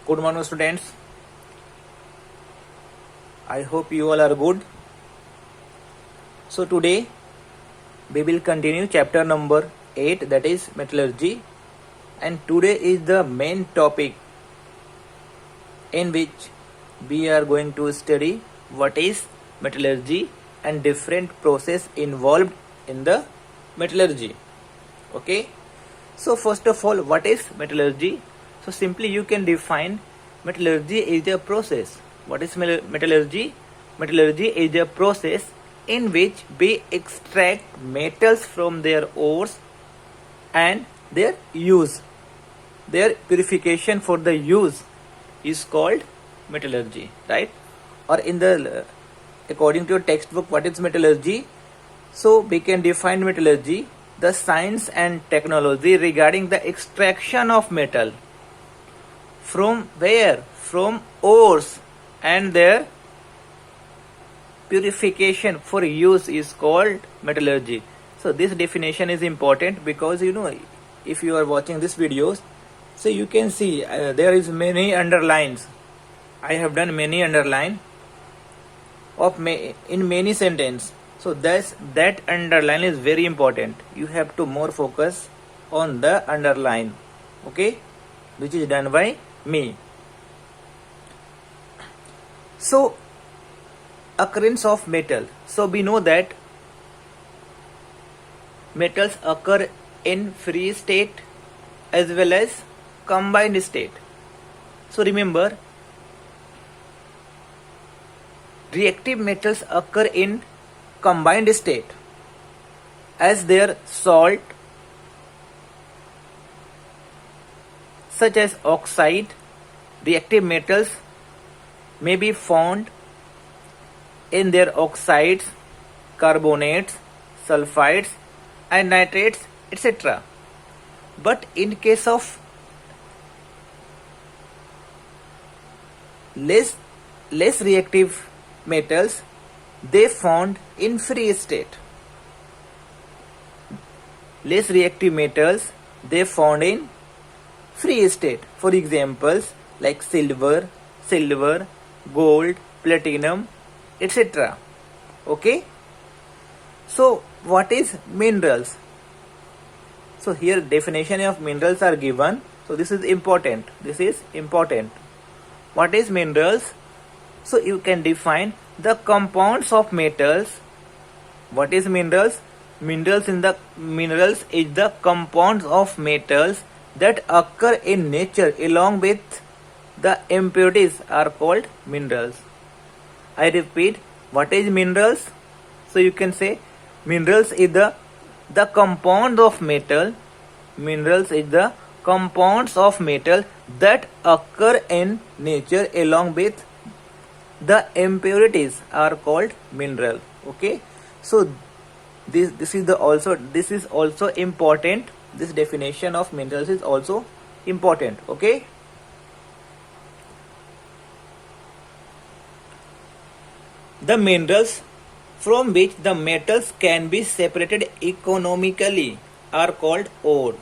Good morning, students. I hope you all are good. So today we will continue chapter number 8, that is metallurgy, and today is the main topic in which we are going to study what is metallurgy and different process involved in the metallurgy. Okay, so first of all, what is metallurgy? So simply you can define metallurgy is a process. What is metallurgy? Metallurgy is a process in which we extract metals from their ores and their use. Their purification for the use is called metallurgy, right? Or in the according to your textbook, what is metallurgy? So we can define metallurgy, the science and technology regarding the extraction of metal from where? From ores, and their purification for use is called metallurgy. So this definition is important because if you are watching this videos, so you can see there is many underlines. I have done many underline in many sentence. So that underline is very important. You have to more focus on the underline, okay, which is done by me. So occurrence of metal. So we know that metals occur in free state as well as combined state. So remember, reactive metals occur in combined state as their salt such as oxide. Reactive metals may be found in their oxides, carbonates, sulfides and nitrates, etc. But in case of less reactive metals, they found in free state. Less reactive metals they found in free state. For examples like silver, gold, platinum, etc. Okay. So what is minerals? So here definition of minerals are given. So this is important. What is minerals? So you can define the compounds of metals. What is minerals? Minerals is the compounds of metals that occur in nature along with the impurities are called minerals. I repeat, what is minerals? So you can say minerals is the compound of metal. Minerals is the compounds of metal that occur in nature along with the impurities are called mineral. Okay, so this is also important. This definition of minerals is also important. Okay, the minerals from which the metals can be separated economically are called ore.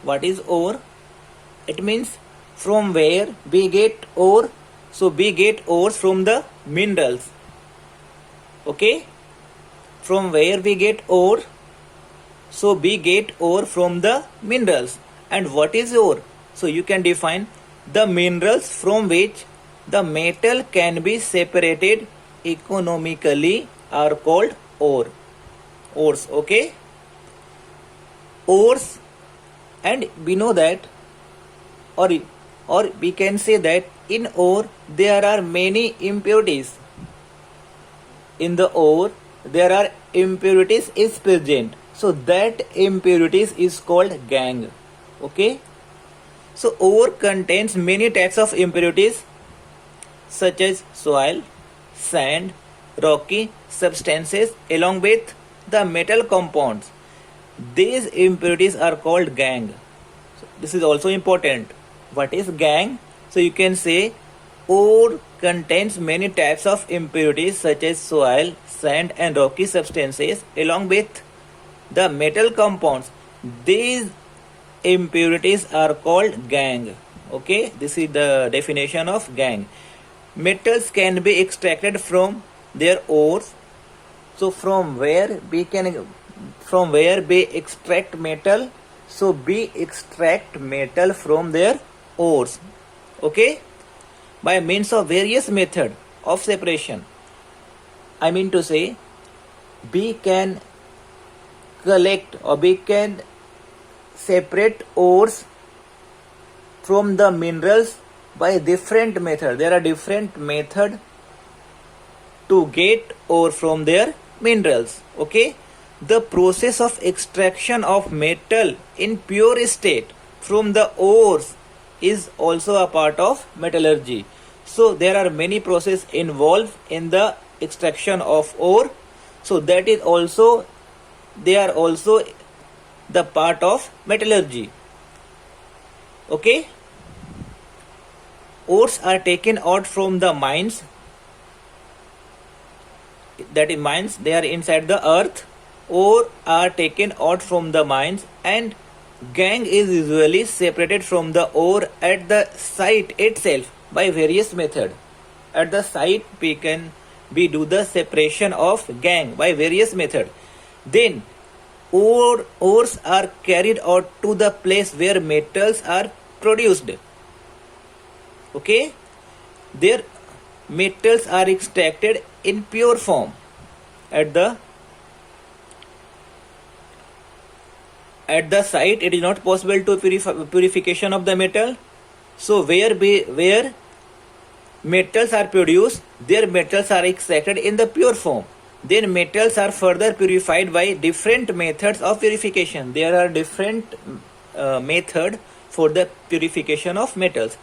What is ore? It means from where we get ore. So we get ores from the minerals. Okay, from where we get ore? So we get ore from the minerals. And what is ore? So you can define the minerals from which the metal can be separated economically are called ores. Okay, ores, and we know that, or we can say that in ore there are many impurities. In the ore there are impurities is present. So that impurities is called gangue. Okay, so ore contains many types of impurities such as soil, sand, rocky substances along with the metal compounds. These impurities are called gangue. So this is also important. What is gangue? So you can say ore contains many types of impurities such as soil, sand and rocky substances along with the metal compounds. These impurities are called gangue. Okay, this is the definition of gangue. Metals can be extracted from their ores. So from where we extract metal? So we extract metal from their ores. Okay, by means of various method of separation. I mean to say, we can collect or we can separate ores from the minerals by different method. There are different method to get ore from their minerals. Okay, the process of extraction of metal in pure state from the ores is also a part of metallurgy. So there are many processes involved in the extraction of ore. So that is also, they are also the part of metallurgy. Okay, ores are taken out from the mines, that is mines, they are inside the earth. Ore are taken out from the mines, and gangue is usually separated from the ore at the site itself by various method. At the site we do the separation of gangue by various method. Then ores are carried out to the place where metals are produced. Okay, their metals are extracted in pure form at the site. It is not possible to purification of the metal. So where metals are produced, their metals are extracted in the pure form. Then metals are further purified by different methods of purification. There are different method for the purification of metals.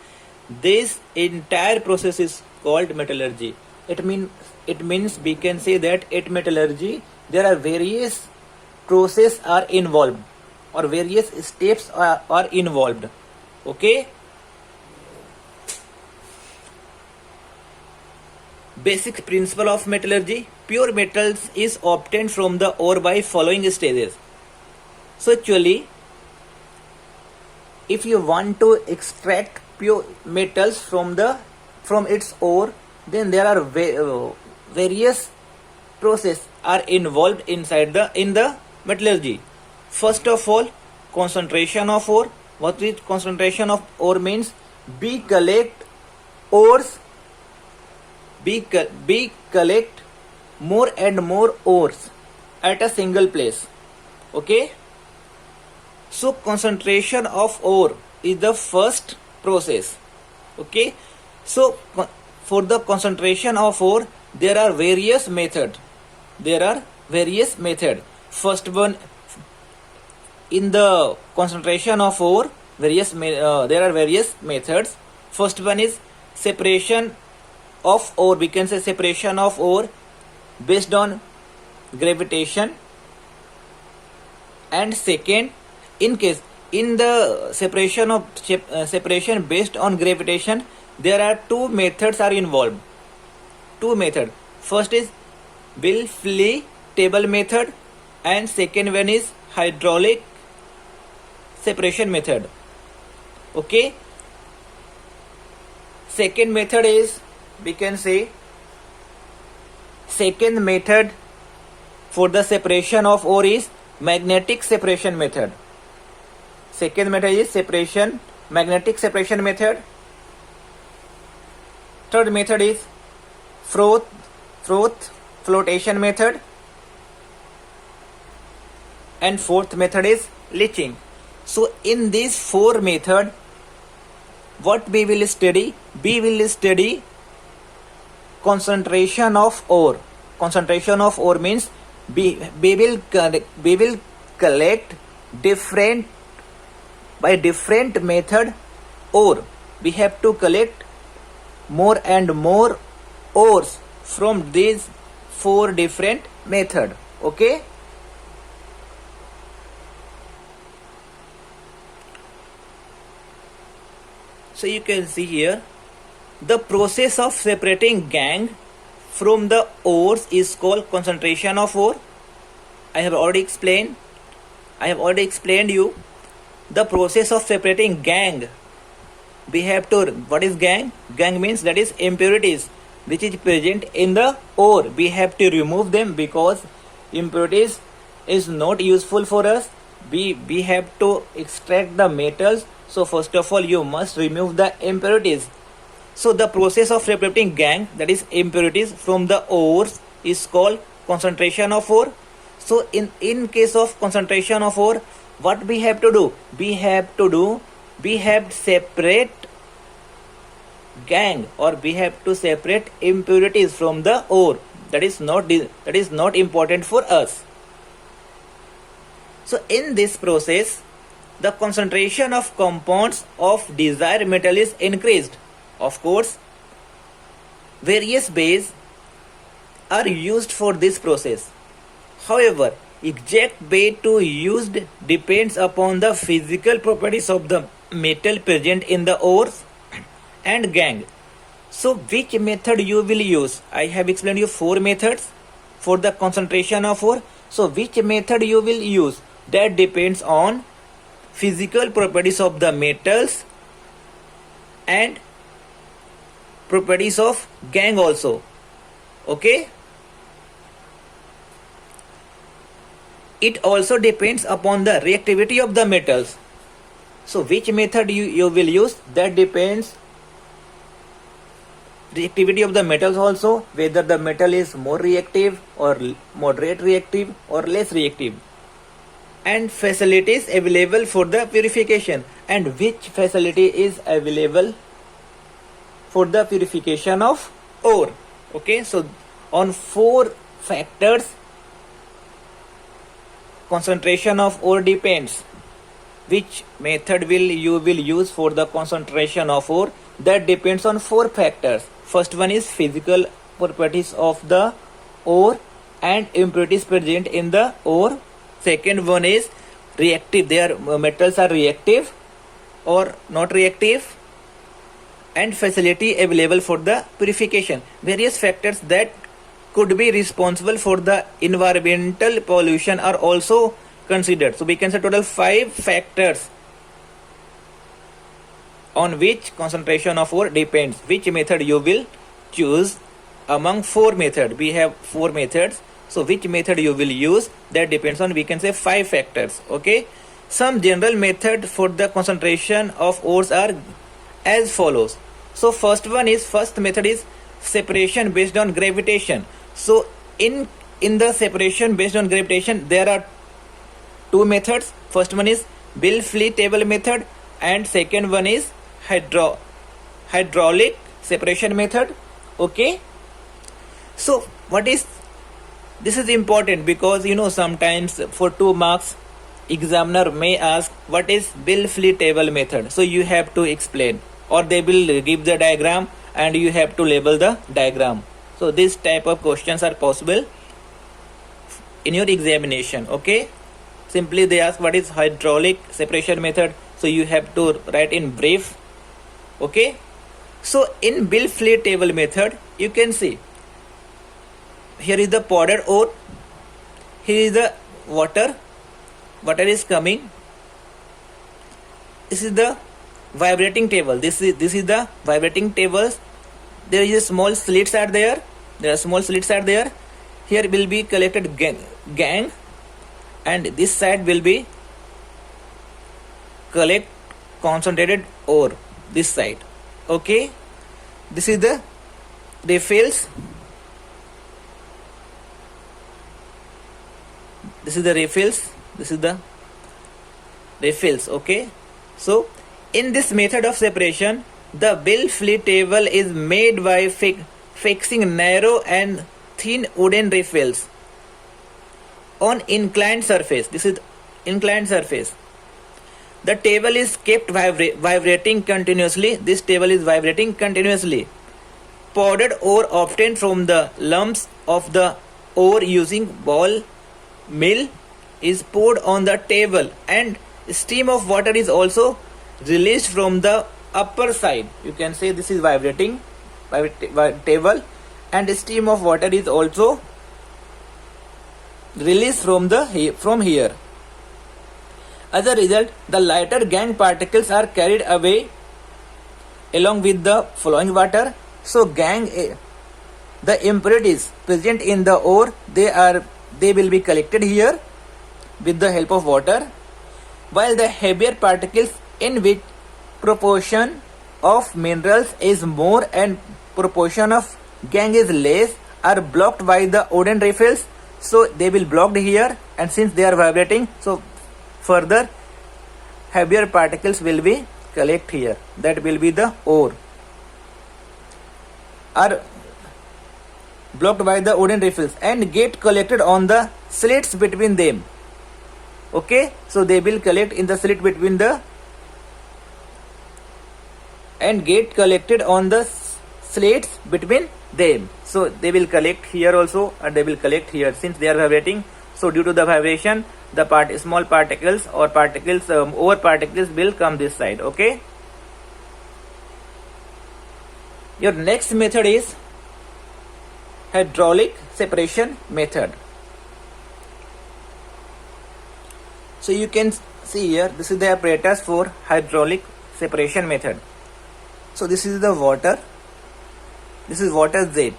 This entire process is called metallurgy. It means we can say that at metallurgy there are various processes are involved or various steps are involved. Okay, basic principle of metallurgy: pure metals is obtained from the ore by following stages. So actually, if you want to extract pure metals from its ore, then there are various processes are involved in the metallurgy. First of all, concentration of ore. What is concentration of ore means? We collect ores. We collect more and more ores at a single place. Okay, so concentration of ore is the first process. Okay, so for the concentration of ore there are various methods. First one, in the concentration of ore there are various methods. First one is separation of ore. We can say separation of ore based on gravitation. And second, in the separation based on gravitation, there are two methods are involved. First is Wiley table method, and second one is hydraulic separation method. Okay, second method is, we can say, second method for the separation of ore is magnetic separation method. Second method is magnetic separation method. Third method is flotation method. And fourth method is leaching. So in these four methods, what we will study? We will study concentration of ore. Concentration of ore means we will collect by different method ore. We have to collect more and more ores from these four different method. Okay, so you can see here the process of separating gangue from the ores is called concentration of ore. I have already explained you the process of separating gangue we have to, what is gangue? Gangue means that is impurities which is present in the ore. We have to remove them because impurities is not useful for us. We have to extract the metals. So first of all you must remove the impurities. So the process of separating gangue, that is impurities, from the ores is called concentration of ore. So in case of concentration of ore, what we have to do? We have to separate gangue, or we have to separate impurities from the ore. That is not important for us. So in this process, the concentration of compounds of desired metal is increased. Of course, various bases are used for this process. However, exact way to used depends upon the physical properties of the metal present in the ores and gangue. So which method you will use? I have explained you 4 methods for the concentration of ore. So which method you will use? That depends on physical properties of the metals and properties of gangue also. Okay? It also depends upon the reactivity of the metals. So which method you will use? That depends reactivity of the metals also, whether the metal is more reactive or moderate reactive or less reactive, and facilities available for the purification, and which facility is available for the purification of ore. Okay, so on 4 factors concentration of ore depends. Which method you will use for the concentration of ore? That depends on 4 factors. First one is physical properties of the ore and impurities present in the ore. Second one is reactive, their metals are reactive or not reactive, and facility available for the purification. Various factors that could be responsible for the environmental pollution are also considered. So we can say total 5 factors on which concentration of ore depends. Which method you will choose among 4 methods? We have 4 methods. So which method you will use? That depends on, we can say, 5 factors. Okay. Some general method for the concentration of ores are as follows. So first method is separation based on gravitation. So in the separation based on gravitation, there are 2 methods. First one is Bill-Fly table method, and second one is hydraulic separation method. Okay. So this is important because sometimes for 2 marks examiner may ask what is Bill-Fly table method. So you have to explain, or they will give the diagram and you have to label the diagram. So this type of questions are possible in your examination. Okay. Simply they ask what is hydraulic separation method. So you have to write in brief. Okay. So in Bill-Fly table method, you can see here is the powdered ore, here is the water is coming, this is the vibrating table, this is the vibrating tables. There is a small slits are there, here will be collected gangue, and this side will be collect concentrated ore, this side. Okay, this is the refills, this is the refills. Okay, so in this method of separation, the Bill-Fly table is made by fixing narrow and thin wooden refills on inclined surface. This is inclined surface. The table is kept vibrating continuously. This table is vibrating continuously. Powdered ore obtained from the lumps of the ore using ball mill is poured on the table, and stream of water is also released from the upper side. You can say this is vibrating table, and stream of water is also released from here. As a result, the lighter gangue particles are carried away along with the flowing water. So the impurities present in the ore, they will be collected here with the help of water, while the heavier particles, in which proportion of minerals is more and proportion of gangue is less, are blocked by the Oden refills. So they will blocked here, and since they are vibrating, so further heavier particles will be collect here. That will be the ore, are blocked by the Oden refills and get collected on the slits between them. Okay, so they will collect in the slit between the and get collected on the slits between them. So they will collect here also, and they will collect here since they are vibrating. So due to the vibration, the small particles or particles over particles will come this side. Okay, your next method is hydraulic separation method. So you can see here, this is the apparatus for hydraulic separation method. So this is the water, this is water jet,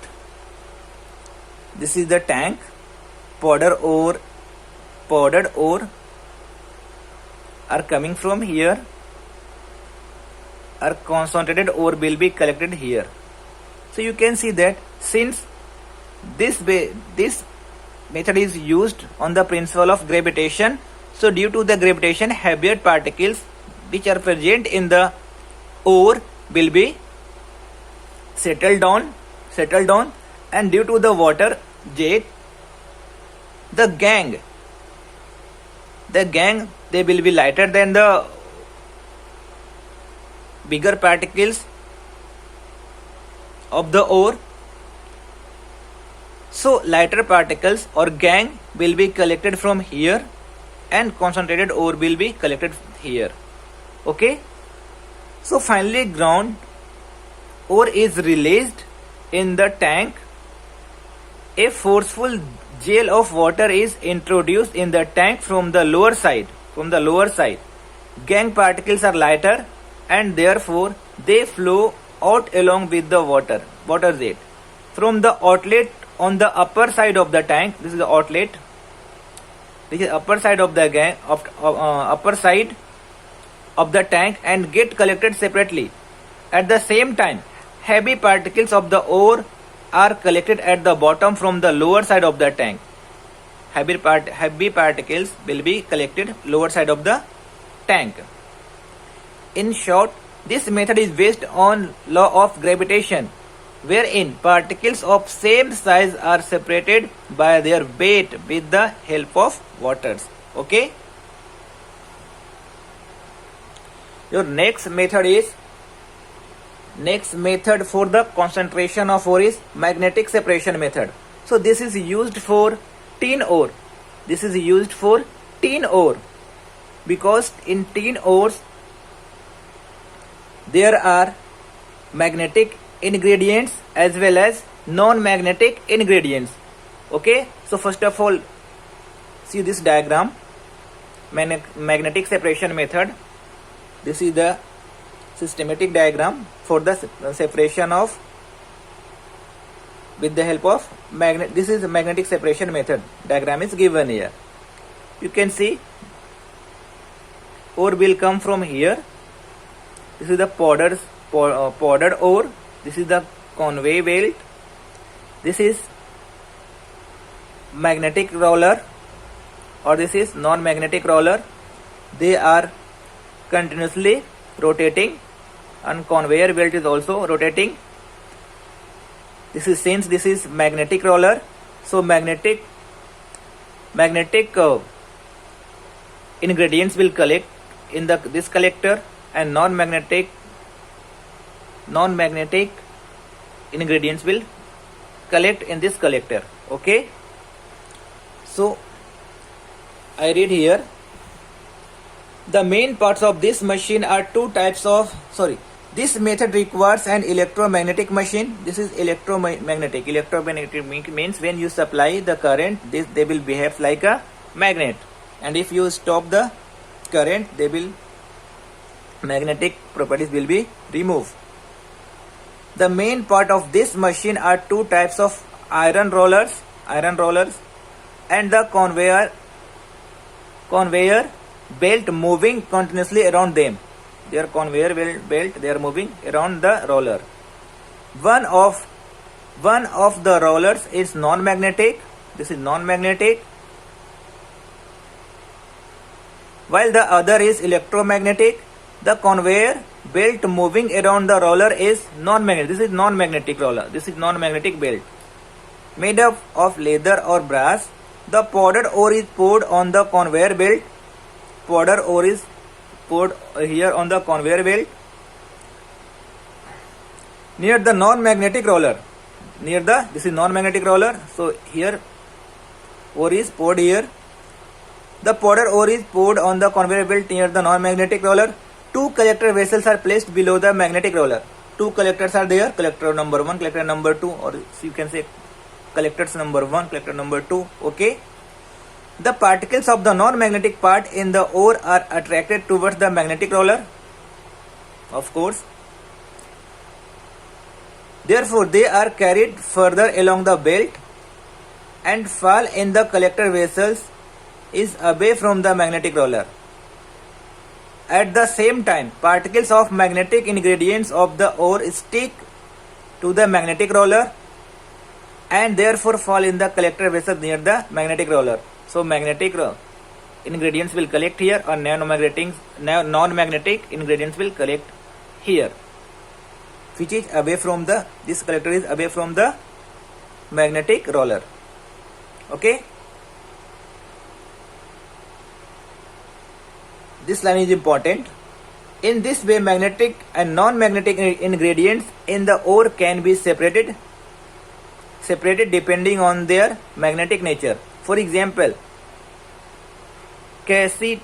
this is the tank, powdered ore are coming from here, or concentrated ore will be collected here. So you can see that since this method is used on the principle of gravitation, so due to the gravitation, heavier particles which are present in the ore will be settled down, and due to the water jet, the gangue they will be lighter than the bigger particles of the ore. So lighter particles or gangue will be collected from here, and concentrated ore will be collected here. Okay, so finally ground ore is released in the tank. A forceful gel of water is introduced in the tank from the lower side. Gangue particles are lighter, and therefore they flow out along with the water jet from the outlet on the upper side of the tank. This is the outlet. This is upper side of the upper side of the tank, and get collected separately. At the same time, heavy particles of the ore are collected at the bottom from the lower side of the tank. Heavy particles will be collected lower side of the tank. In short, this method is based on law of gravitation, wherein particles of same size are separated by their weight with the help of waters. Okay, your next method for the concentration of ore is magnetic separation method. So this is used for tin ore. Because in tin ores there are magnetic ingredients as well as non-magnetic ingredients. Okay, so first of all, see this diagram, magnetic separation method. This is the systematic diagram for the separation of with the help of magnet. This is the magnetic separation method. Diagram is given here. You can see ore will come from here. This is the powdered ore. This is the conveyor belt. This is magnetic roller, or this is non-magnetic roller. They are continuously rotating, and conveyor belt is also rotating. This is magnetic roller. So magnetic ingredients will collect in this collector, and non-magnetic ingredients will collect in this collector. Okay, so I read here, the main parts of this machine are two types of this method requires an electromagnetic machine. This is electromagnetic means when you supply the current, they will behave like a magnet, and if you stop the current, magnetic properties will be removed. The main part of this machine are two types of iron rollers, and the conveyor belt moving continuously around them. Their conveyor belt, they are moving around the roller. One of the rollers is non-magnetic. This is non-magnetic, while the other is electromagnetic. The conveyor belt moving around the roller is non-magnetic. This is non-magnetic roller. This is non-magnetic belt made up of leather or brass. The powdered ore is poured on the conveyor belt. Powdered ore is poured here on the conveyor belt near the non-magnetic roller. This is non-magnetic roller. So here ore is poured here. The powder ore is poured on the conveyor belt near the non-magnetic roller. Two collector vessels are placed below the magnetic roller. Two collectors are there. Collector number 1, collector number 2, or you can say collectors number 1, collector number 2. Okay. The particles of the non-magnetic part in the ore are attracted towards the magnetic roller. Of course. Therefore, they are carried further along the belt and fall in the collector vessels is away from the magnetic roller. At the same time, particles of magnetic ingredients of the ore stick to the magnetic roller and therefore fall in the collector vessel near the magnetic roller. So magnetic ingredients will collect here, or non-magnetic ingredients will collect here, which is away from this collector is away from the magnetic roller. Okay. This line is important. In this way, magnetic and non-magnetic ingredients in the ore can be separated depending on their magnetic nature. For example, cassiterite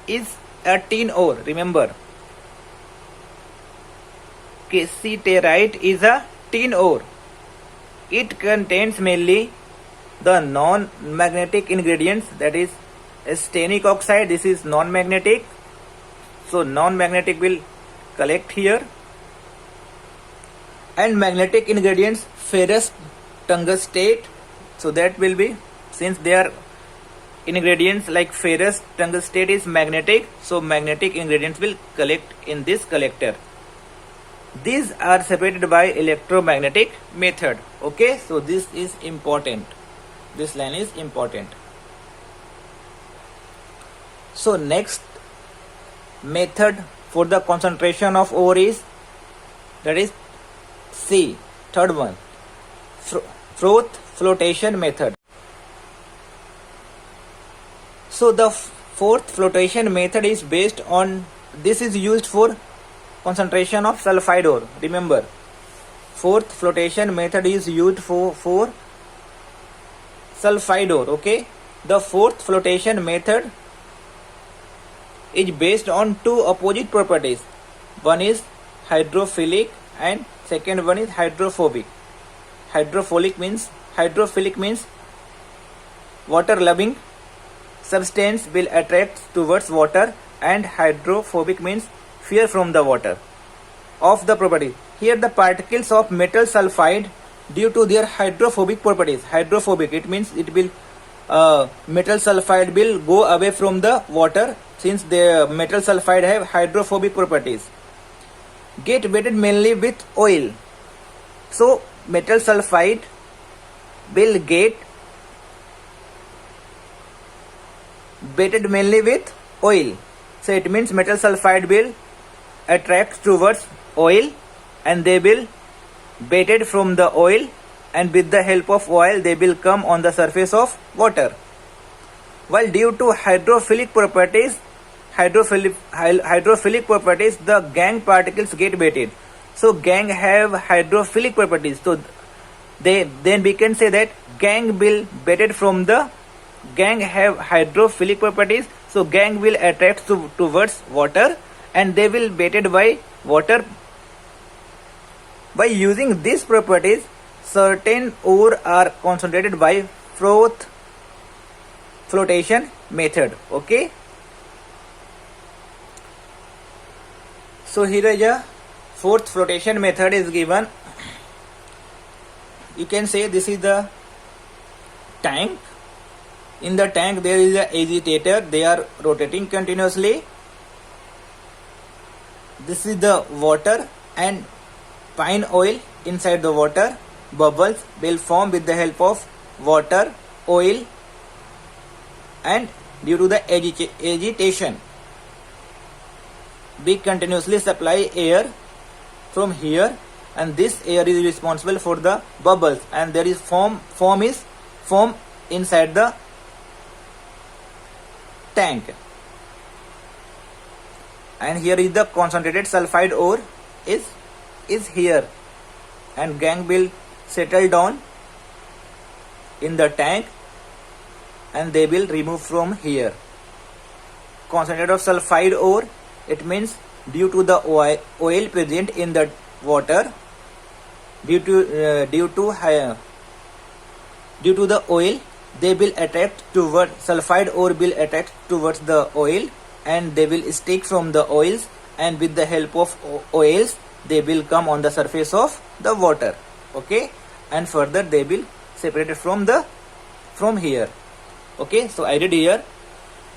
is a tin ore. Remember, cassiterite is a tin ore. It contains mainly the non-magnetic ingredients, that is stannic oxide. This is non-magnetic, so non-magnetic will collect here, and magnetic ingredients ferrous tungstate. So that will be, since they are ingredients like ferrous tungstate is magnetic, so magnetic ingredients will collect in this collector. These are separated by electromagnetic method. Okay, so this is important. This line is important. So next method for the concentration of ore is, that is C, third one, froth flotation method. So the fourth flotation method is based on, this is used for concentration of sulfide ore. Remember, fourth flotation method is used for sulfide ore. Okay, the fourth flotation method is based on two opposite properties. One is hydrophilic and second one is hydrophobic. Hydrophilic means water loving substance will attract towards water, and hydrophobic means fear from the water. Of the property, here the particles of metal sulfide, due to their hydrophobic properties, hydrophobic, it means it will metal sulfide will go away from the water, since the metal sulfide have hydrophobic properties, get weighted mainly with oil. So metal sulfide will get weighted mainly with oil. So it means metal sulfide will attract towards oil, and they will weighted from the oil, and with the help of oil they will come on the surface of water. While due to hydrophilic properties, the gangue particles get weighted. So gangue have hydrophilic properties, so then we can say that gangue will weighted from the gangue have hydrophilic properties, so gangue will attract towards water, and they will weighted by water. By using these properties, certain ore are concentrated by froth flotation method. Okay, so here is a fourth flotation method is given. You can say this is the tank. In the tank there is a agitator, they are rotating continuously. This is the water and pine oil inside the water. Bubbles will form with the help of water, oil, and due to the agitation we continuously supply air from here, and this air is responsible for the bubbles, and there is form inside the tank. And here is the concentrated sulfide ore is here, and gang will settle down in the tank and they will remove from here. Concentrate of sulfide ore, it means due to the oil present in the water, due to the oil, they will attract toward sulfide ore will attract towards the oil, and they will stick from the oils, and with the help of oils they will come on the surface of the water. Okay, and further they will separate it from here. Okay, so I did here.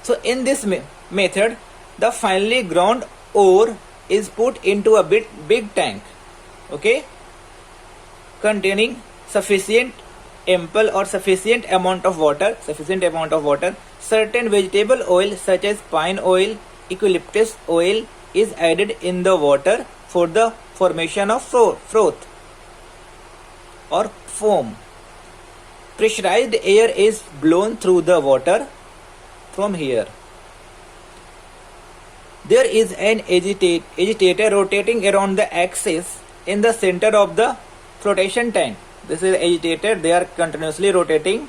So in this method, the finely ground ore is put into a big tank, okay, containing sufficient amount of water. Certain vegetable oil such as pine oil, eucalyptus oil is added in the water for the formation of froth or foam. Pressurized air is blown through the water from here. There is an agitator rotating around the axis in the center of the flotation tank. This is agitator, they are continuously rotating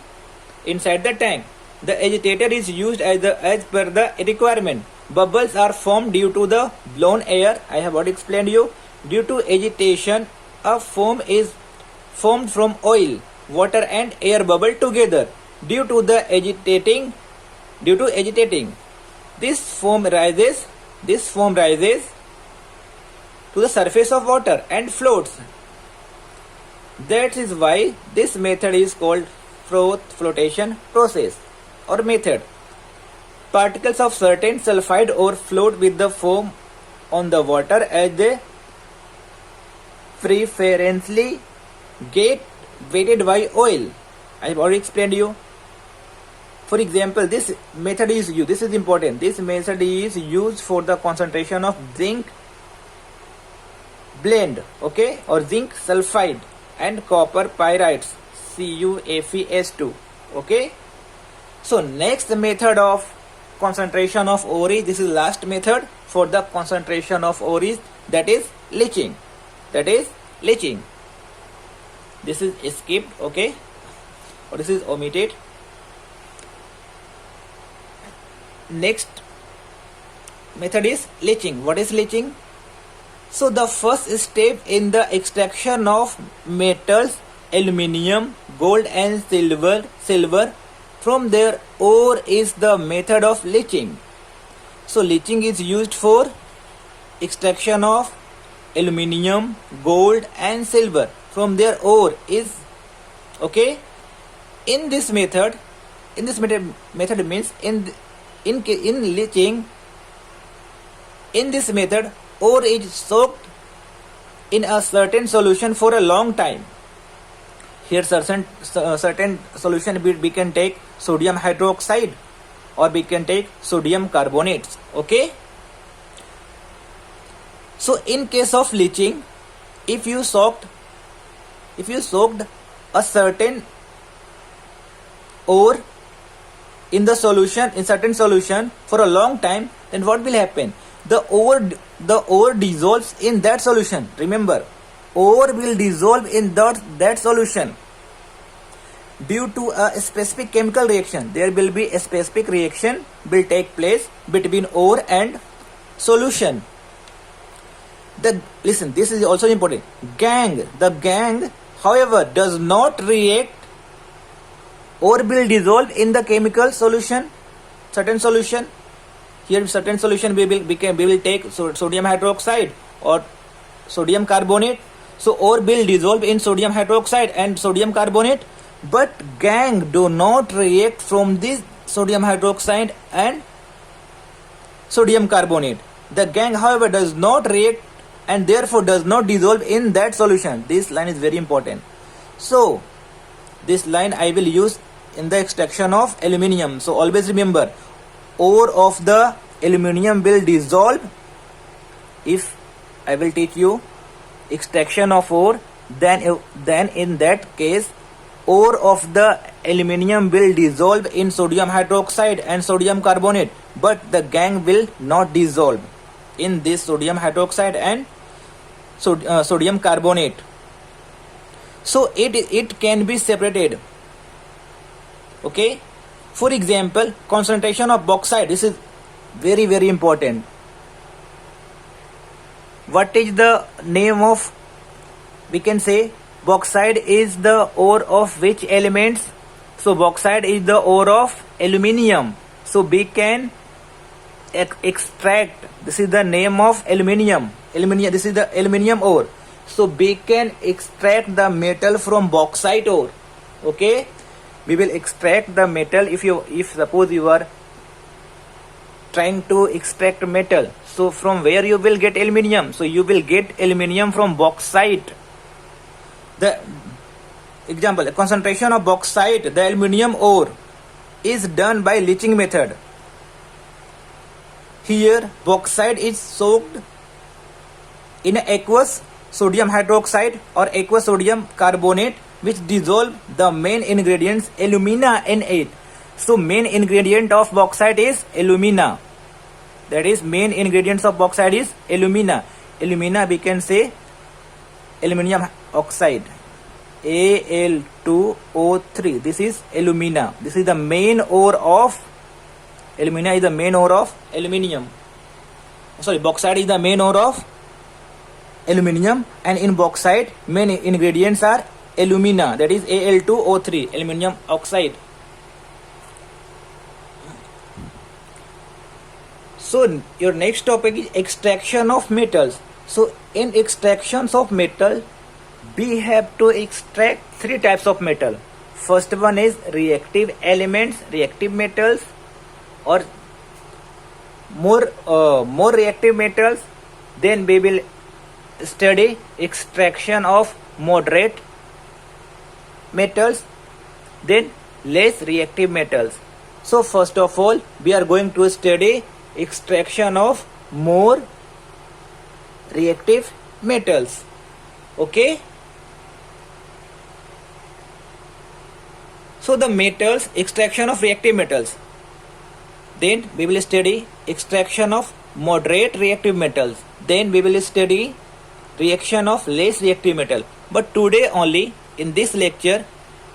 inside the tank. The agitator is used as per the requirement. Bubbles are formed due to the blown air. I have already explained you. Due to agitation, a foam is formed from oil, water and air bubble together. Due to agitating, this foam rises to the surface of water and floats. That is why this method is called froth flotation process or method. Particles of certain sulfide ore float with the foam on the water as they preferentially get weighted by oil. I have already explained you. For example, this method is used. This is important. This method is used for the concentration of zinc blend, okay, or zinc sulfide and copper pyrites, CuFeS2, okay. So next method of concentration of ore is, this is last method for the concentration of ore is, that is leaching. This is skipped, okay, or this is omitted. Next method is leaching. What is leaching? So the first step in the extraction of metals, aluminium, gold and silver from their ore is the method of leaching. So leaching is used for extraction of aluminium, gold and silver from their ore is, okay. In this method means in leaching, in this method ore is soaked in a certain solution for a long time. Here certain solution we can take sodium hydroxide or we can take sodium carbonates, okay. So in case of leaching, if you soaked a certain ore in the solution, in certain solution for a long time, then what will happen? The ore dissolves in that solution. Remember, ore will dissolve in that solution due to a specific chemical reaction. There will be a specific reaction will take place between ore and solution. Listen, this is also important. The gang, however, does not react or will dissolve in the chemical solution, certain solution. Here certain solution we will take sodium hydroxide or sodium carbonate. So ore will dissolve in sodium hydroxide and sodium carbonate, but gangue do not react from this sodium hydroxide and sodium carbonate. The gangue, however, does not react and therefore does not dissolve in that solution. This line is very important. So this line I will use in the extraction of aluminium. So always remember, ore of the aluminium will dissolve. If I will teach you extraction of ore, then in that case ore of the aluminium will dissolve in sodium hydroxide and sodium carbonate, but the gangue will not dissolve in this sodium hydroxide and sodium carbonate. So it can be separated. Okay, for example, concentration of bauxite. This is very, very important. What is the name of, we can say, bauxite is the ore of which elements? So bauxite is the ore of aluminium. So we can extract, this is the name of aluminium. This is the aluminium ore. So we can extract the metal from bauxite ore. Okay, we will extract the metal. If suppose you are trying to extract metal, so from where you will get aluminium? So you will get aluminium from bauxite. The example, concentration of bauxite, the aluminium ore, is done by leaching method. Here bauxite is soaked in aqueous sodium hydroxide or aqueous sodium carbonate, which dissolve the main ingredients alumina in it. So main ingredient of bauxite is alumina. That is, main ingredients of bauxite is alumina. Alumina, we can say aluminium oxide, Al2O3. This is alumina. This is the main ore of alumina. Is the main ore of aluminium. Sorry, bauxite is the main ore of aluminium, and in bauxite main ingredients are alumina. That is Al2O3, aluminium oxide. So your next topic is extraction of metals. So in extractions of metal, we have to extract three types of metal. First one is reactive elements, reactive metals, or more reactive metals. Then we will study extraction of moderate metals, then less reactive metals. So first of all, we are going to study extraction of more reactive metals. Okay, so the metals, extraction of reactive metals. Then we will study extraction of moderate reactive metals. Then we will study reaction of less reactive metal. But today only, in this lecture,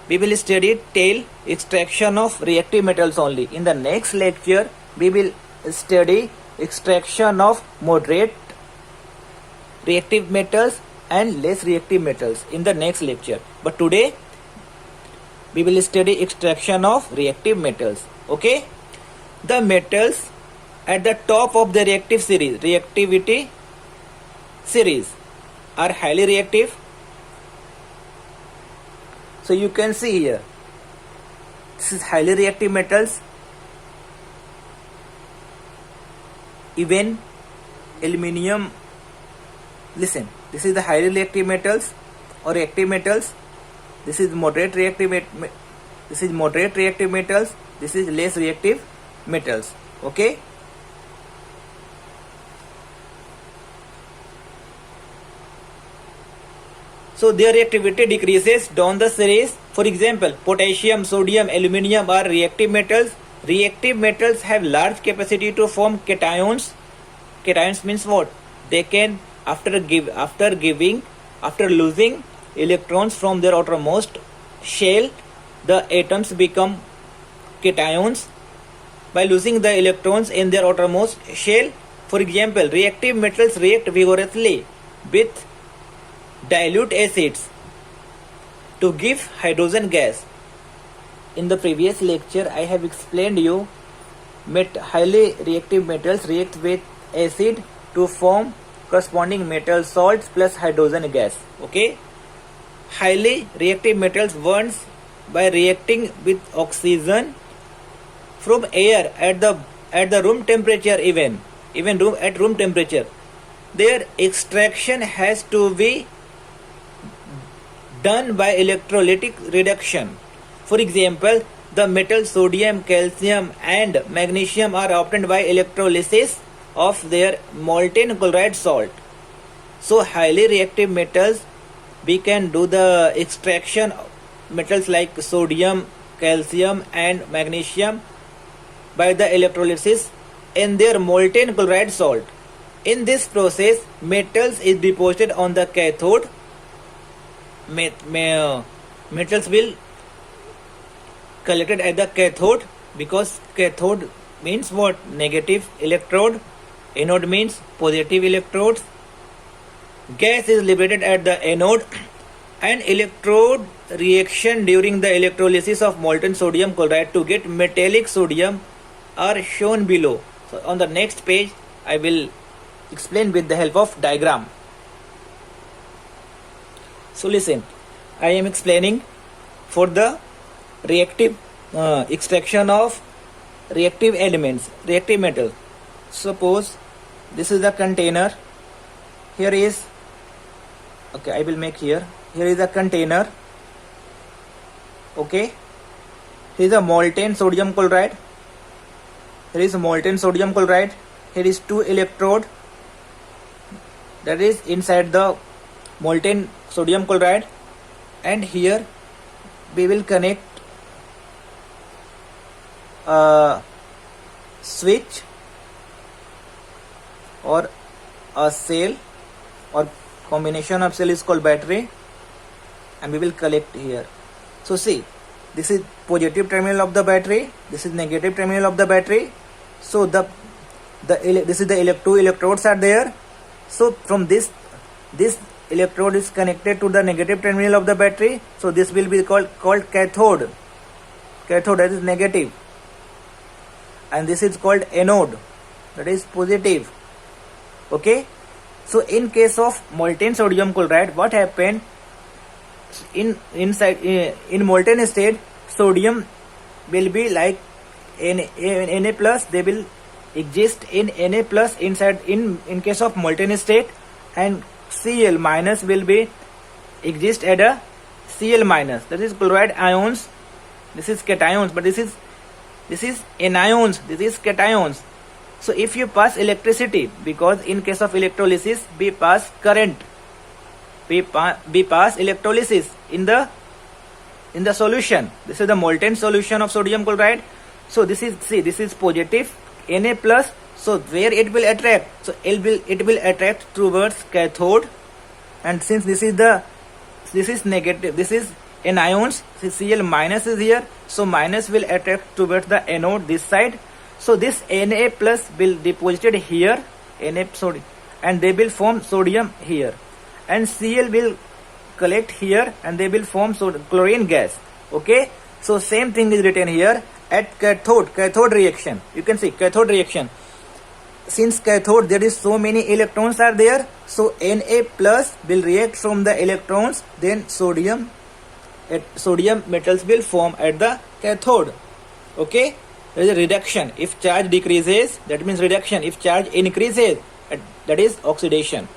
we will study till extraction of reactive metals only. In the next lecture, we will study extraction of moderate reactive metals and less reactive metals in the next lecture. But today we will study extraction of reactive metals. Okay, the metals at the top of the reactivity series are highly reactive. So you can see here, this is highly reactive metals. Even aluminium, listen, this is the highly reactive metals or reactive metals. This is moderate reactive metals. This is less reactive metals. Okay, so their reactivity decreases down the series. For example, potassium, sodium, aluminium are reactive metals. Reactive metals have large capacity to form cations. Cations means what? They can, after losing electrons from their outermost shell, the atoms become cations by losing the electrons in their outermost shell. For example, reactive metals react vigorously with dilute acids to give hydrogen gas. In the previous lecture, I have explained you highly reactive metals react with acid to form corresponding metal salts plus hydrogen gas. Okay. Highly reactive metals burns by reacting with oxygen from air at the room temperature, even room at room temperature. Their extraction has to be done by electrolytic reduction. For example, the metals sodium, calcium and magnesium are obtained by electrolysis of their molten chloride salt. So highly reactive metals, we can do the extraction of metals like sodium, calcium and magnesium by the electrolysis in their molten chloride salt. In this process, metals is deposited on the cathode. Metals will collected at the cathode, because cathode means what? Negative electrode. Anode means positive electrodes. Gas is liberated at the anode. And electrode reaction during the electrolysis of molten sodium chloride to get metallic sodium are shown below. So on the next page I will explain with the help of diagram. So listen, I am explaining for the reactive extraction of reactive elements, reactive metal. Suppose this is the container. Here is, okay, I will make here. Here is a container. Okay. Here is a molten sodium chloride. Here is molten sodium chloride. Here is 2 electrode that is inside the molten sodium chloride, and here we will connect a switch or a cell, or combination of cell is called battery, and we will collect here. So see, this is positive terminal of the battery, this is negative terminal of the battery. So this is the 2 electrodes are there. So from this electrode is connected to the negative terminal of the battery. So this will be called cathode. Cathode, that is negative. And this is called anode, that is positive. Okay. So in case of molten sodium chloride, what happened? In molten state, sodium will be like Na plus, they will exist in Na plus inside in case of molten state, and Cl minus will be exist at a Cl minus, that is chloride ions. This is cations, but this is anions, this is cations. So if you pass electricity, because in case of electrolysis we pass current, we pass electrolysis in the solution. This is the molten solution of sodium chloride. So this is positive Na plus. So where it will attract? So it will attract towards cathode, and since this is negative, this is anions, Cl minus is here, so minus will attract towards the anode this side. So this Na plus will deposited here, and they will form sodium here, and Cl will collect here, and they will form chlorine gas. Okay. So same thing is written here at cathode reaction. You can see cathode reaction. Since cathode there is so many electrons are there, so Na plus will react from the electrons, then sodium metals will form at the cathode. Okay. There is a reduction. If charge decreases, that means reduction. If charge increases, that is oxidation.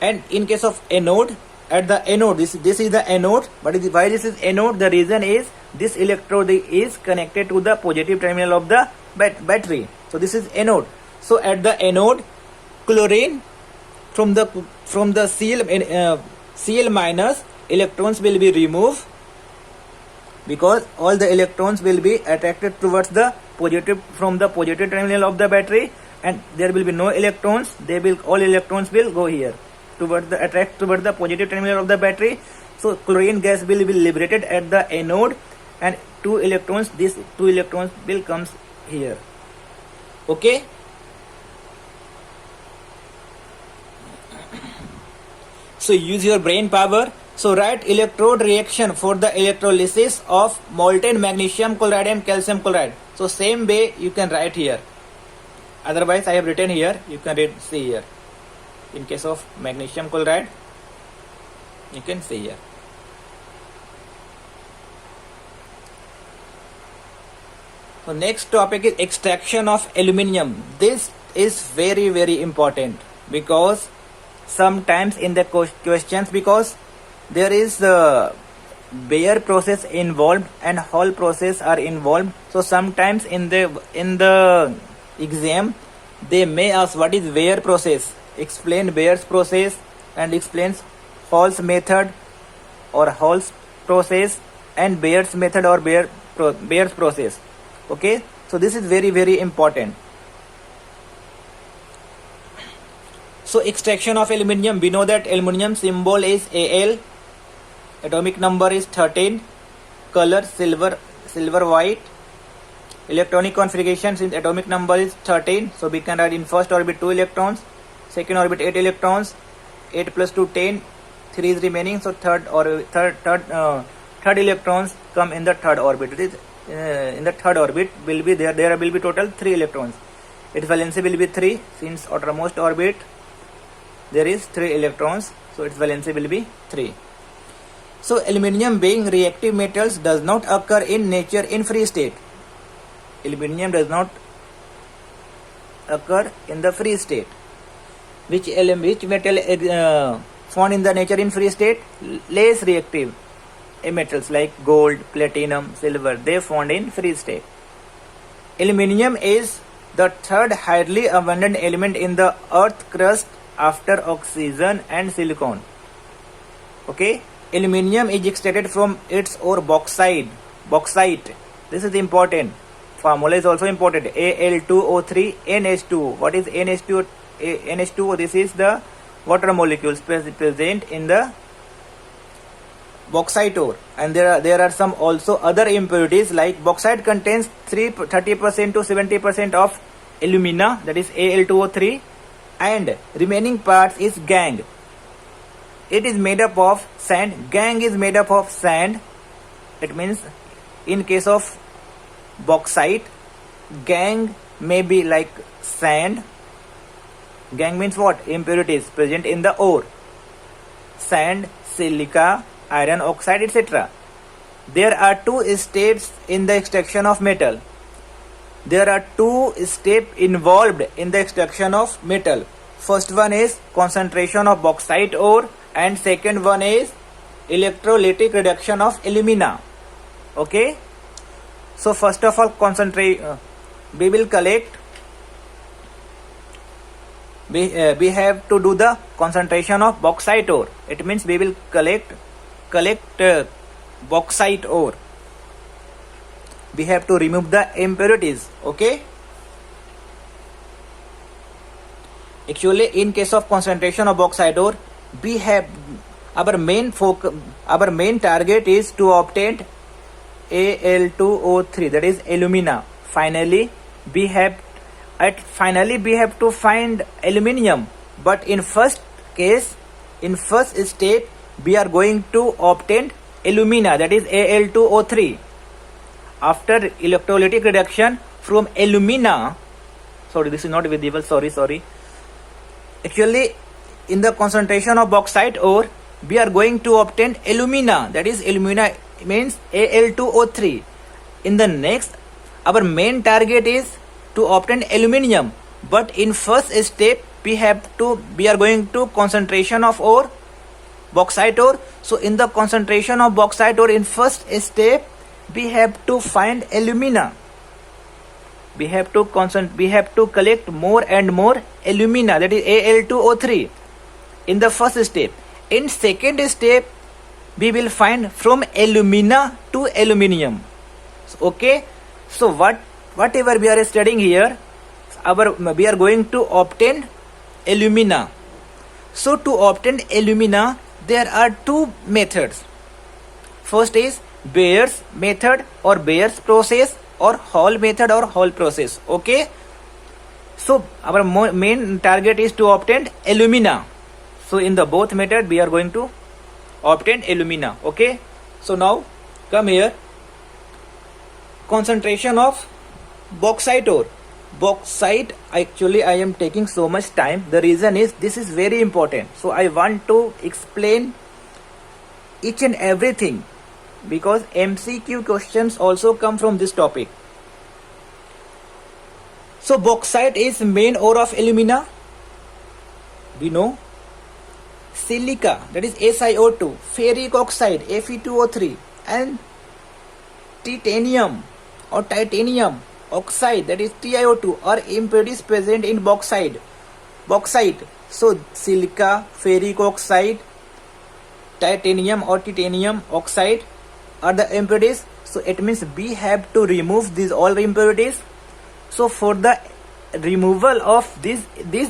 And in case of anode, at the anode, this is the anode. But why this is anode? The reason is this electrode is connected to the positive terminal of the battery. So this is anode. So at the anode, chlorine from the Cl minus, electrons will be removed, because all the electrons will be attracted towards the positive from the positive terminal of the battery, and there will be no electrons. All electrons will go here attract towards the positive terminal of the battery. So chlorine gas will be liberated at the anode, and these 2 electrons will comes here. Okay. So use your brain power. So write electrode reaction for the electrolysis of molten magnesium chloride and calcium chloride. So same way you can write here. Otherwise I have written here. You can see here. In case of magnesium chloride, you can see here. So next topic is extraction of aluminium. This is very, very important because sometimes in the questions, because there is the bare process involved and Hall process are involved. So sometimes in the exam they may ask what is bare process. Explain Bayer's process and explains Hall's method or Hall's process and Bayer's method or Bayer's process. Okay, so this is very, very important. So extraction of aluminium, we know that aluminium symbol is Al, atomic number is 13, color silver white, electronic configuration, since atomic number is 13, so we can write in first orbit 2 electrons, second orbit 8 electrons, 8 plus 2 10, 3 is remaining, so third electrons come in the third orbit. It is in the third orbit will be there will be total 3 electrons. Its valency will be 3, since outermost orbit there is 3 electrons, so its valency will be 3. So aluminium being reactive metals does not occur in nature in free state. Aluminium does not occur in the free state. Which metal found in the nature in free state? Less reactive metals like gold, platinum, silver, they found in free state. Aluminium is the third highly abundant element in the earth crust after oxygen and silicon. Okay, aluminium is extracted from its ore bauxite. This is important. Formula is also important. Al2O3 NH2. What is NH2? NH2O, this is the water molecules present in the bauxite ore, and there are some also other impurities, like bauxite contains 30% to 70% of alumina, that is Al2O3, and remaining parts is gangue. It is made up of sand. Gangue is made up of sand. It means in case of bauxite, gangue may be like sand. Gangue means what? Impurities present in the ore. Sand, silica, iron oxide, etc. There are 2 steps in the extraction of metal. There are 2 steps involved in the extraction of metal. First one is concentration of bauxite ore, and second one is electrolytic reduction of alumina. Okay, so first of all, we will collect. We have to do the concentration of bauxite ore. It means we will collect bauxite ore. We have to remove the impurities. Okay, actually in case of concentration of bauxite ore, we have our main target is to obtain Al2O3, that is alumina. Finally we have to find aluminium, but in first step we are going to obtain alumina, that is Al2O3. After electrolytic reduction from alumina, this is not visible, sorry. Actually, in the concentration of bauxite ore, we are going to obtain alumina, that is alumina means Al2O3. In the next, our main target is to obtain aluminium, but in first step we are going to concentration of ore, bauxite ore. So in the concentration of bauxite ore, in first step we have to find alumina. We have to collect more and more alumina, that is Al2O3 in the first step. In second step we will find from alumina to aluminium. Okay, so whatever we are studying here, we are going to obtain alumina. So to obtain alumina, there are 2 methods. First is Bayer's method or Bayer's process, or Hall method or Hall process. Okay, so our main target is to obtain alumina. So in the both method we are going to obtain alumina. Okay, so now come here. Concentration of bauxite ore. bauxite, actually I am taking so much time. The reason is this is very important. So I want to explain each and everything because MCQ questions also come from this topic. So bauxite is main ore of alumina. We know. Silica, that is SiO2, ferric oxide Fe2O3, and titanium or titanium oxide, that is TiO2, are impurities present in bauxite. So silica, ferric oxide, titanium or titanium oxide are the impurities. So it means we have to remove these all impurities. So for the removal of these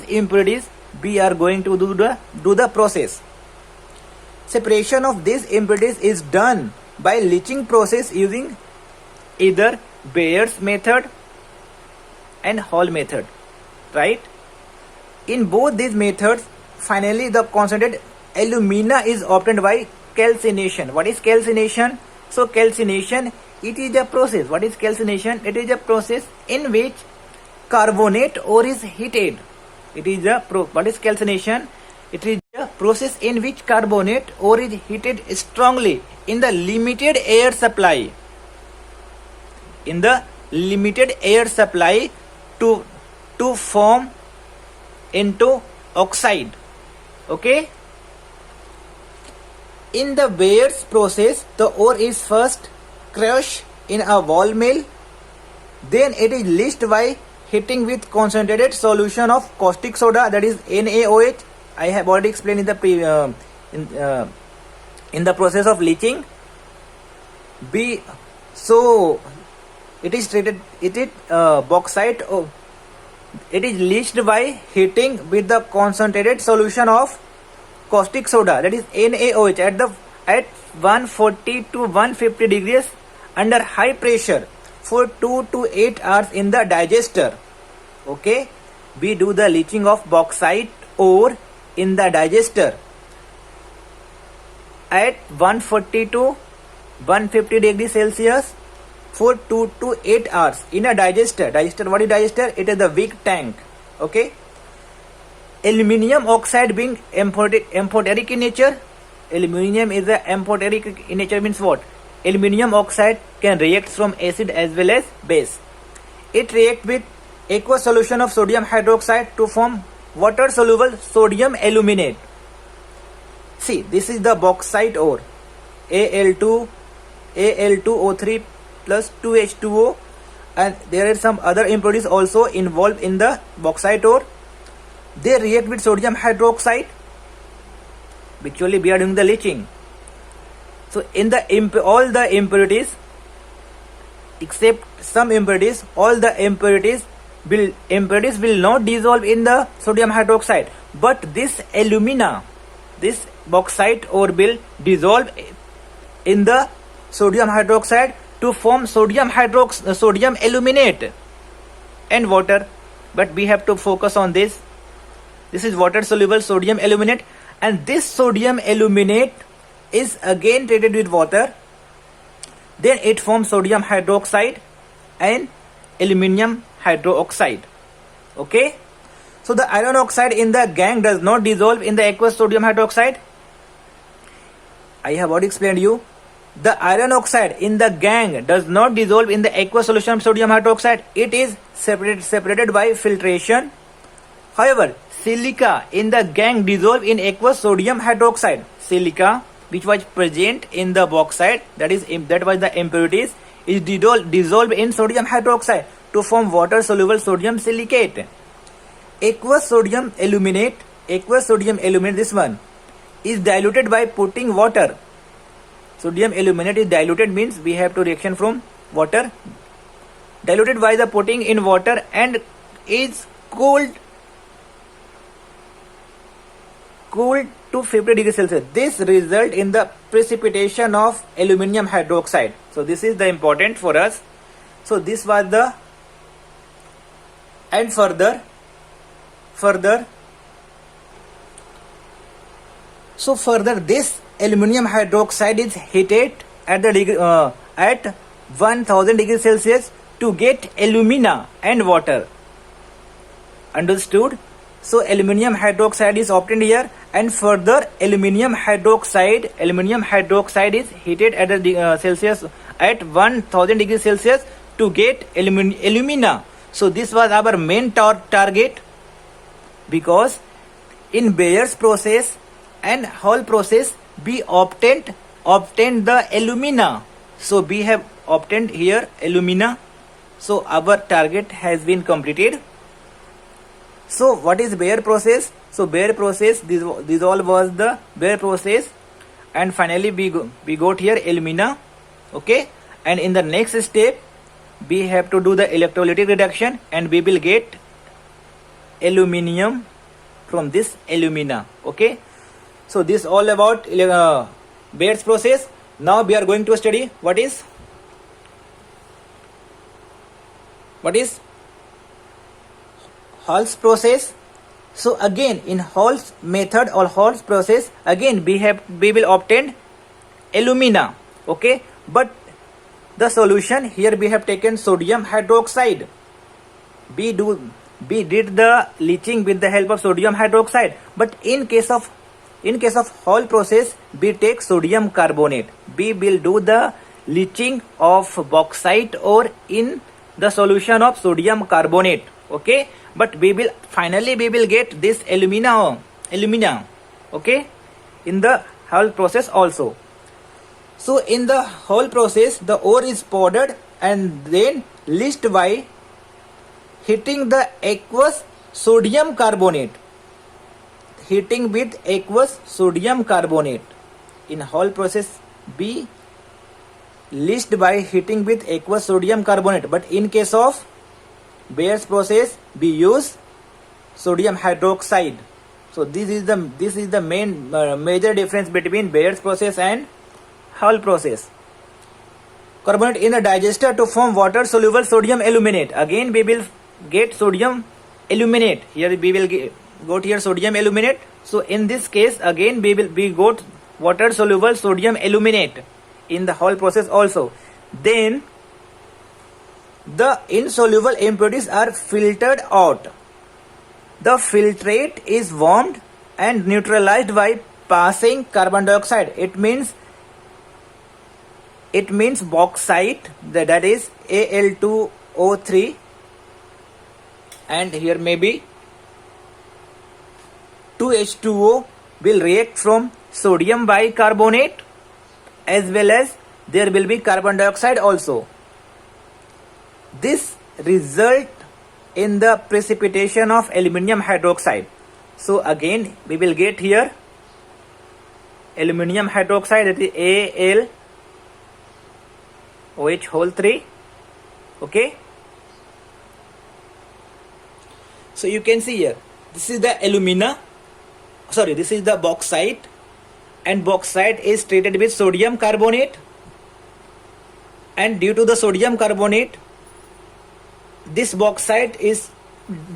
impurities, we are going to do the process. Separation of these impurities is done by leaching process using either Bayer's method and Hall method, right? In both these methods, finally the concentrated alumina is obtained by calcination. What is calcination? So calcination, it is a process. What is calcination? It is a process in which carbonate ore is heated. What is calcination? It is a process in which carbonate ore is heated strongly in the limited air supply. To form into oxide. Okay. In the Bayer's process, the ore is first crushed in a ball mill. Then it is leached by heating with concentrated solution of caustic soda, that is NaOH. I have already explained in the process of leaching. So it is treated. Bauxite. It is leached by heating with the concentrated solution of caustic soda, that is NaOH, at 140 to 150 degrees under high pressure for 2 to 8 hours in the digester. Okay, we do the leaching of bauxite ore in the digester at 140 to 150 degrees Celsius for 2 to 8 hours in a digester. What is digester? It is the big tank. Okay. Aluminium oxide being amphoteric in nature. Aluminium is a amphoteric in nature, means what? Aluminium oxide can react from acid as well as base. It reacts with aqueous solution of sodium hydroxide to form water soluble sodium aluminate. See, this is the bauxite ore. Al2O3 plus 2H2O, and there are some other impurities also involved in the bauxite ore. They react with sodium hydroxide. Actually, we are doing the leaching. So in all the impurities, except some impurities, all the impurities will not dissolve in the sodium hydroxide. But this alumina, this bauxite ore will dissolve in the sodium hydroxide to form sodium aluminate and water. But we have to focus on this. This is water soluble sodium aluminate, and this sodium aluminate is again treated with water. Then it forms sodium hydroxide and aluminium hydroxide. Okay. So the iron oxide in the gangue does not dissolve in the aqueous sodium hydroxide. I have already explained you. The iron oxide in the gangue does not dissolve in the aqueous solution of sodium hydroxide. It is separated by filtration. However, silica in the gangue dissolve in aqueous sodium hydroxide. Silica, which was present in the bauxite, that was the impurities, is dissolved in sodium hydroxide to form water soluble sodium silicate. Aqueous sodium aluminate, this one, is diluted by putting water. Sodium aluminate is diluted, means we have to reaction from water. Diluted by the putting in water and is cooled to 50 degrees Celsius. This result in the precipitation of aluminium hydroxide. So this is the important for us. So this was the, and further this aluminium hydroxide is heated at 1000 degrees Celsius to get alumina and water. Understood? So aluminum hydroxide is obtained here, and further aluminum hydroxide is heated at the Celsius at 1000 degrees Celsius to get alumina. So this was our main target, because in Bayer's process and Hall process we obtained the alumina. So we have obtained here alumina. So our target has been completed. So what is Bayer process? So Bayer process, this all was the Bayer process, and finally we got here alumina. Okay, and in the next step we have to do the electrolytic reduction, and we will get aluminium from this alumina. Okay, so this all about Bayer's process. Now we are going to study what is Hall's process. So again in Hall's method or Hall's process, again we will obtain alumina. Okay, but the solution here we have taken sodium hydroxide. We did the leaching with the help of sodium hydroxide, but in case of Hall process we take sodium carbonate. We will do the leaching of bauxite ore in the solution of sodium carbonate. Okay, but we will get this alumina. Okay, in the Hall process also. So in the Hall process the ore is powdered and then leached by heating the aqueous sodium carbonate. Heating with aqueous sodium carbonate. In Hall process be leached by heating with aqueous sodium carbonate, but in case of Bayer's process we use sodium hydroxide. So this is the main major difference between Bayer's process and Hall process. Carbonate in a digester to form water soluble sodium aluminate. Again we will get sodium aluminate. Here we will got here sodium aluminate. So in this case again we got water soluble sodium aluminate in the Hall process also. Then the insoluble impurities are filtered out. The filtrate is warmed and neutralized by passing carbon dioxide. It means bauxite, that is Al2O3, and here maybe 2H2O will react from sodium bicarbonate, as well as there will be carbon dioxide also. This result in the precipitation of aluminium hydroxide. So again we will get here aluminium hydroxide, that is AlOH whole 3. Okay, so you can see here this is the this is the bauxite, and bauxite is treated with sodium carbonate, and due to the sodium carbonate this bauxite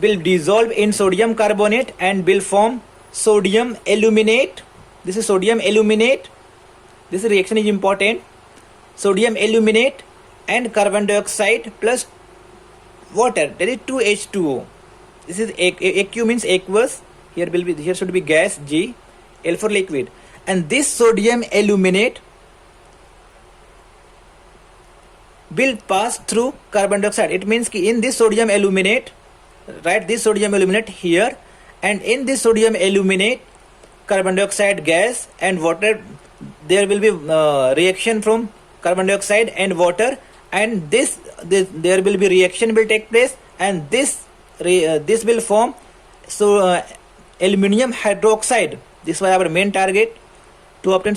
will dissolve in sodium carbonate and will form sodium aluminate. This is sodium aluminate. This reaction is important. Sodium aluminate and carbon dioxide plus water, that is 2H2O. This is AQ means aqueous. Here should be gas G, L for liquid, and this sodium aluminate will pass through carbon dioxide. It means कि in this sodium aluminate, write this sodium aluminate here, and in this sodium aluminate carbon dioxide gas and water, there will be reaction from carbon dioxide and water, and there will be reaction will take place, and this will form aluminium hydroxide. This was our main target, to obtain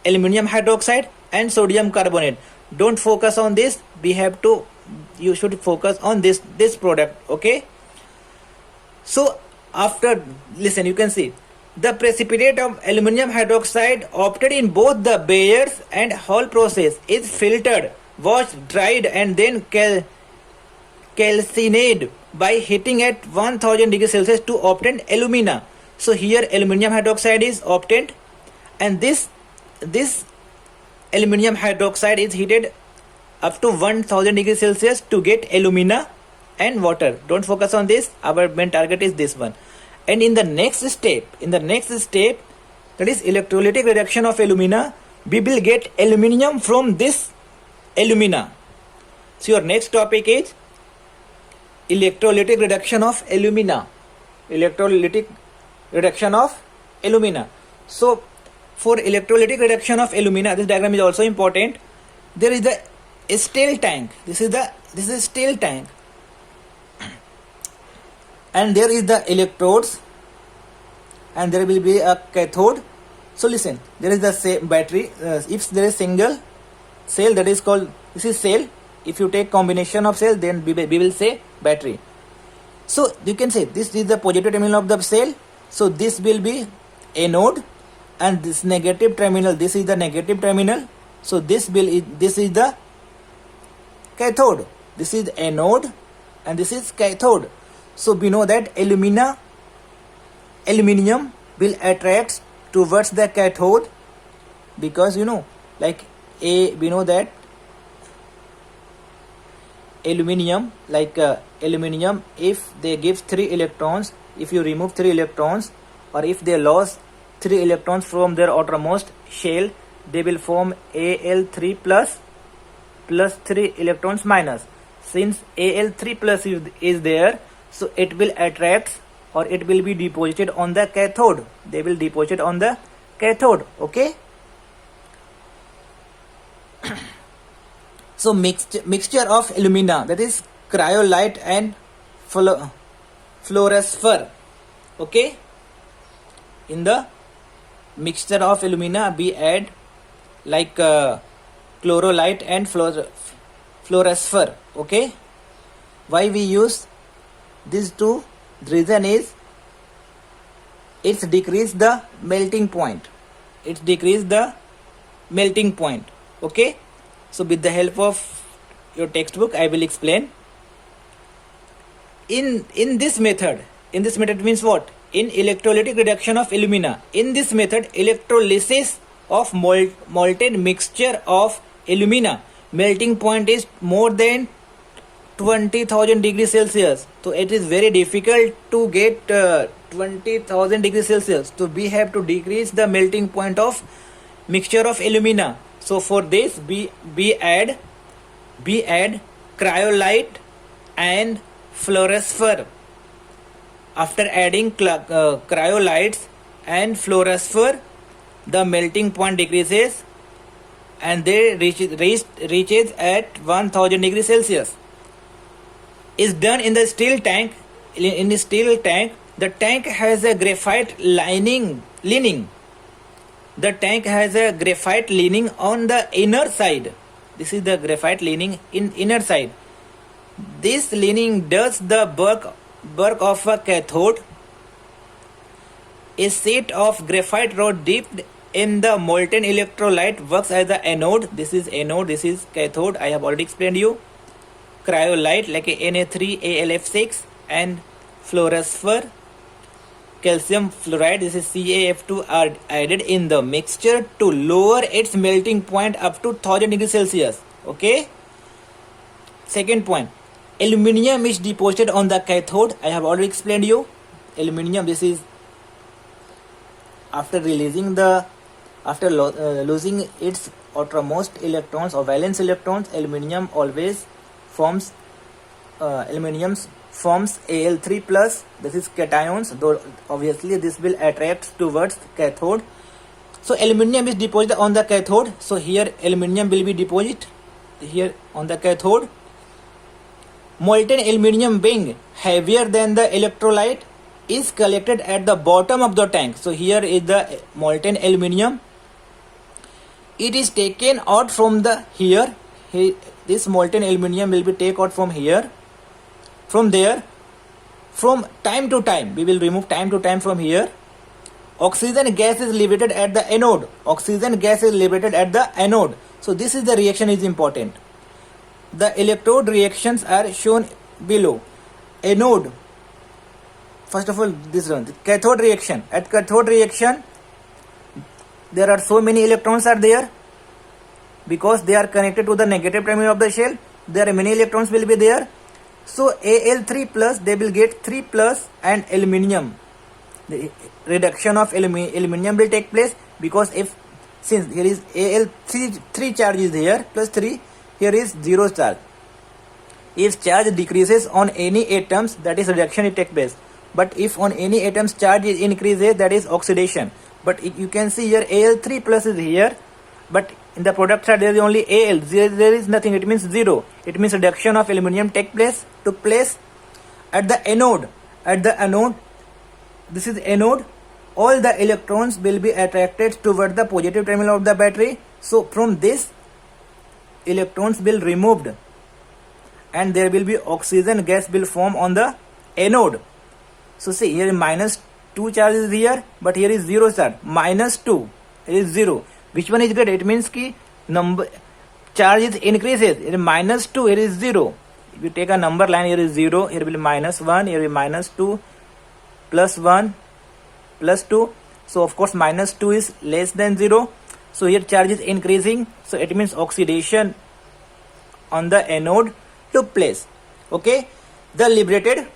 aluminium hydroxide and sodium carbonate. Don't focus on this. You should focus on this product. Okay, so after, listen, you can see the precipitate of aluminium hydroxide obtained in both the Bayer's and Hall process is filtered, washed, dried, and then calcined by heating at 1000 degrees Celsius to obtain alumina. So here aluminium hydroxide is obtained, and this aluminium hydroxide is heated up to 1000 degrees Celsius to get alumina. and water. Don't focus on this. Our main target is this one. And in the next step, that is electrolytic reduction of alumina, we will get aluminium from this alumina. So your next topic is electrolytic reduction of alumina. Electrolytic reduction of alumina. So for electrolytic reduction of alumina, this diagram is also important. There is the steel tank. This is steel tank, and there is the electrodes, and there will be a cathode. So listen, there is the battery. If there is single cell, that is called, this is cell. If you take combination of cell, then we will say battery. So you can say this is the positive terminal of the cell. So this will be anode, and this negative terminal, this is the negative terminal. So this is the cathode. This is anode and this is cathode. So we know that aluminium will attract towards the cathode, because we know that aluminium, if they give 3 electrons, if you remove 3 electrons, or if they lost 3 electrons from their outermost shell, they will form Al3 plus 3 electrons minus. Since Al3 plus is there, so it will attract, or it will be deposited on the cathode. They will deposit on the cathode. Okay. So mixture of alumina, that is cryolite and fluorosphere. Okay. In the mixture of alumina, we add chlorolite and fluorosphere. Okay. Why we use these two? The reason is it's decrease the melting point. Okay. So with the help of your textbook, I will explain. In this method means what? In electrolytic reduction of alumina, in this method, electrolysis of molten mixture of alumina, melting point is more than 20,000 degrees Celsius. So it is very difficult to get 20,000 degrees Celsius. So we have to decrease the melting point of mixture of alumina. So for this we add cryolite and fluorosphere. After adding cryolites and fluorosphere, the melting point decreases and they reaches at 1000 degrees Celsius. Is done in the steel tank. In the steel tank, the tank has a graphite lining. The tank has a graphite lining on the inner side. This is the graphite lining in inner side. This lining does the work of a cathode. A sheet of graphite rod dipped in the molten electrolyte works as the anode. This is anode, this is cathode. I have already explained you. Cryolite like a Na3AlF6 and fluorosphere, calcium fluoride, this is CaF2, are added in the mixture to lower its melting point up to 1000 degrees Celsius. Okay. Second point, aluminium is deposited on the cathode. I have already explained you. Aluminium, this is after losing its outermost electrons or valence electrons, aluminium forms Al3 plus, this is cations, though obviously this will attract towards cathode. So aluminium is deposited on the cathode. So here aluminium will be deposited here on the cathode. Molten aluminium being heavier than the electrolyte is collected at the bottom of the tank. So here is the molten aluminium. It is taken out from this molten aluminium will be taken out from here. From there, from time to time, we will remove time to time from here. Oxygen gas is liberated at the anode. So this is the reaction is important. The electrode reactions are shown below. Anode, first of all, this one, cathode reaction. At cathode reaction, there are so many electrons are there because they are connected to the negative terminal of the shell. There are many electrons will be there. So Al3 plus, they will get 3 plus and aluminium. The reduction of aluminium will take place, because if since here is Al3 3 charge is here plus 3, here is 0 charge. If charge decreases on any atoms, that is reduction it takes place. But if on any atoms charge increases, that is oxidation. But you can see here Al3 plus is here, but in the product side there is only Al. There is nothing. It means 0. It means reduction of aluminium took place at the anode. At the anode, this is anode. All the electrons will be attracted toward the positive terminal of the battery. So from this, electrons will removed, and there will be oxygen gas will form on the anode. So see, here minus 2 charge is here, but here is 0 charge. Minus 2, here is 0. Which one is greater? It means ki number charge is increases. Here is minus 2, here is 0. If you take a number line, here is 0, here will be minus 1, here will be minus 2, plus 1, plus 2. So of course minus 2 is less than 0. So here charge is increasing. So it means oxidation on the anode took place. Okay, the liberated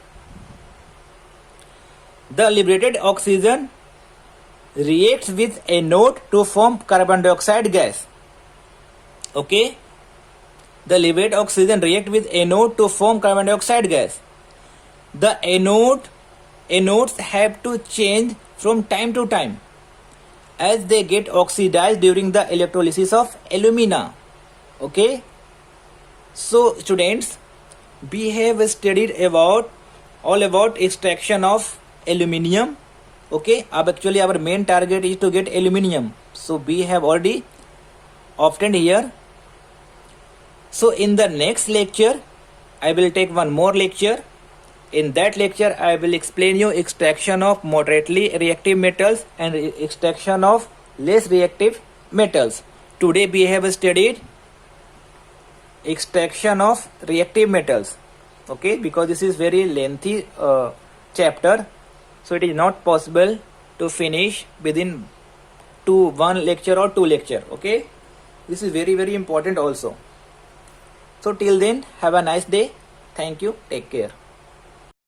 oxygen reacts with anode to form carbon dioxide gas. Okay, the liberated oxygen reacts with anode to form carbon dioxide gas. The anodes have to change from time to time as they get oxidized during the electrolysis of alumina. Okay, so students, we have studied all about extraction of aluminium. Okay, actually our main target is to get aluminium, so we have already obtained here. So in the next lecture I will take one more lecture. In that lecture I will explain you extraction of moderately reactive metals and extraction of less reactive metals. Today we have studied extraction of reactive metals. Okay, because this is very lengthy chapter, so it is not possible to finish within one lecture or two lecture. Okay, this is very, very important also. So till then, have a nice day. Thank you. Take care.